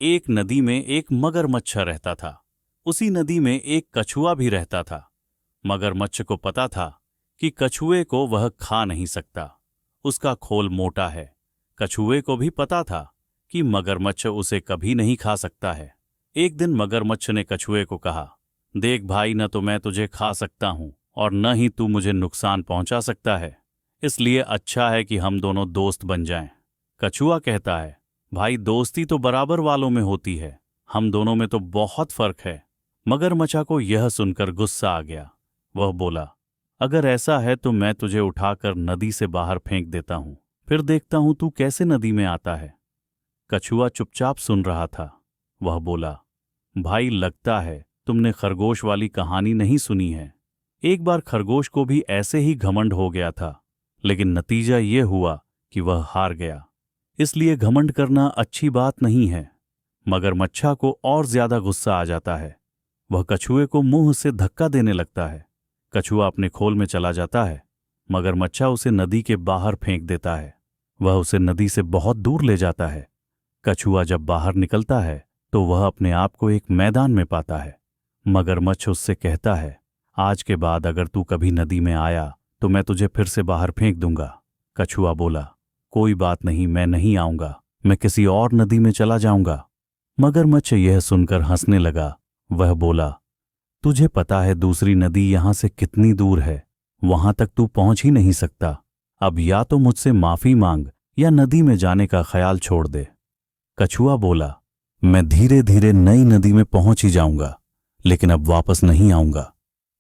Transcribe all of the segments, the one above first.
एक नदी में एक मगरमच्छ रहता था। उसी नदी में एक कछुआ भी रहता था। मगरमच्छ को पता था कि कछुए को वह खा नहीं सकता, उसका खोल मोटा है। कछुए को भी पता था कि मगरमच्छ उसे कभी नहीं खा सकता है। एक दिन मगरमच्छ ने कछुए को कहा, देख भाई, न तो मैं तुझे खा सकता हूं और न ही तू मुझे नुकसान पहुंचा सकता है, इसलिए अच्छा है कि हम दोनों दोस्त बन जाएं। कछुआ कहता है, भाई दोस्ती तो बराबर वालों में होती है, हम दोनों में तो बहुत फर्क है। मगरमच्छ को यह सुनकर गुस्सा आ गया। वह बोला, अगर ऐसा है तो मैं तुझे उठाकर नदी से बाहर फेंक देता हूं, फिर देखता हूं तू कैसे नदी में आता है। कछुआ चुपचाप सुन रहा था। वह बोला, भाई लगता है तुमने खरगोश वाली कहानी नहीं सुनी है। एक बार खरगोश को भी ऐसे ही घमंड हो गया था, लेकिन नतीजा ये हुआ कि वह हार गया। इसलिए घमंड करना अच्छी बात नहीं है। मगरमच्छ को और ज्यादा गुस्सा आ जाता है। वह कछुए को मुंह से धक्का देने लगता है। कछुआ अपने खोल में चला जाता है। मगरमच्छ उसे नदी के बाहर फेंक देता है। वह उसे नदी से बहुत दूर ले जाता है। कछुआ जब बाहर निकलता है तो वह अपने आप को एक मैदान में पाता है। मगरमच्छ उससे कहता है, आज के बाद अगर तू कभी नदी में आया तो मैं तुझे फिर से बाहर फेंक दूंगा। कछुआ बोला, कोई बात नहीं, मैं नहीं आऊंगा, मैं किसी और नदी में चला जाऊंगा। मगरमच्छ यह सुनकर हंसने लगा। वह बोला, तुझे पता है दूसरी नदी यहां से कितनी दूर है, वहां तक तू पहुंच ही नहीं सकता। अब या तो मुझसे माफी मांग या नदी में जाने का ख्याल छोड़ दे। कछुआ बोला, मैं धीरे धीरे नई नदी में पहुंच ही जाऊंगा, लेकिन अब वापस नहीं आऊंगा।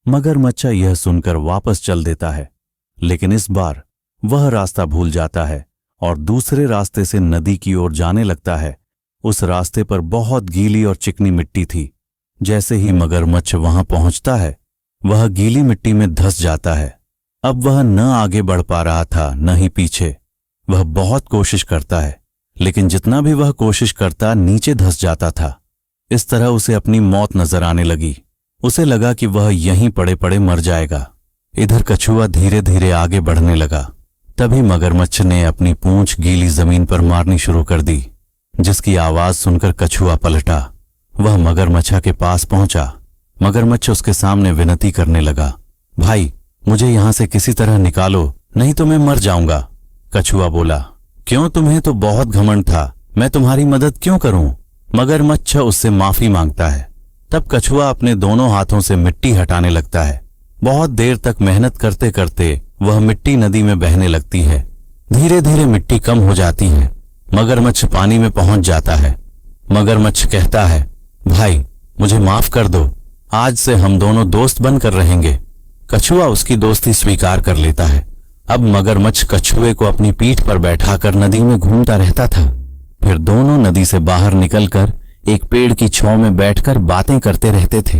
मगरमच्छ यह सुनकर वापस चल देता है, लेकिन इस बार वह रास्ता भूल जाता है और दूसरे रास्ते से नदी की ओर जाने लगता है। उस रास्ते पर बहुत गीली और चिकनी मिट्टी थी। जैसे ही मगरमच्छ वहां पहुंचता है, वह गीली मिट्टी में धंस जाता है। अब वह न आगे बढ़ पा रहा था न ही पीछे। वह बहुत कोशिश करता है, लेकिन जितना भी वह कोशिश करता नीचे धंस जाता था। इस तरह उसे अपनी मौत नजर आने लगी। उसे लगा कि वह यहीं पड़े पड़े मर जाएगा। इधर कछुआ धीरे धीरे आगे बढ़ने लगा। तभी मगरमच्छ ने अपनी पूंछ गीली जमीन पर मारनी शुरू कर दी, जिसकी आवाज सुनकर कछुआ पलटा। वह मगरमच्छ के पास पहुंचा। मगरमच्छ उसके सामने विनती करने लगा, भाई मुझे यहां से किसी तरह निकालो, नहीं तो मैं मर जाऊंगा। कछुआ बोला, क्यों, तुम्हें तो बहुत घमंड था, मैं तुम्हारी मदद क्यों करूं। मगरमच्छ उससे माफी मांगता है। तब कछुआ अपने दोनों हाथों से मिट्टी हटाने लगता है। बहुत देर तक मेहनत करते करते वह मिट्टी नदी में बहने लगती है। धीरे धीरे मिट्टी कम हो जाती है। मगरमच्छ पानी में पहुंच जाता है। मगरमच्छ कहता है, भाई मुझे माफ कर दो, आज से हम दोनों दोस्त बनकर रहेंगे। कछुआ उसकी दोस्ती स्वीकार कर लेता है। अब मगरमच्छ कछुए को अपनी पीठ पर बैठाकर नदी में घूमता रहता था। फिर दोनों नदी से बाहर निकलकर एक पेड़ की छांव में बैठकर बातें करते रहते थे।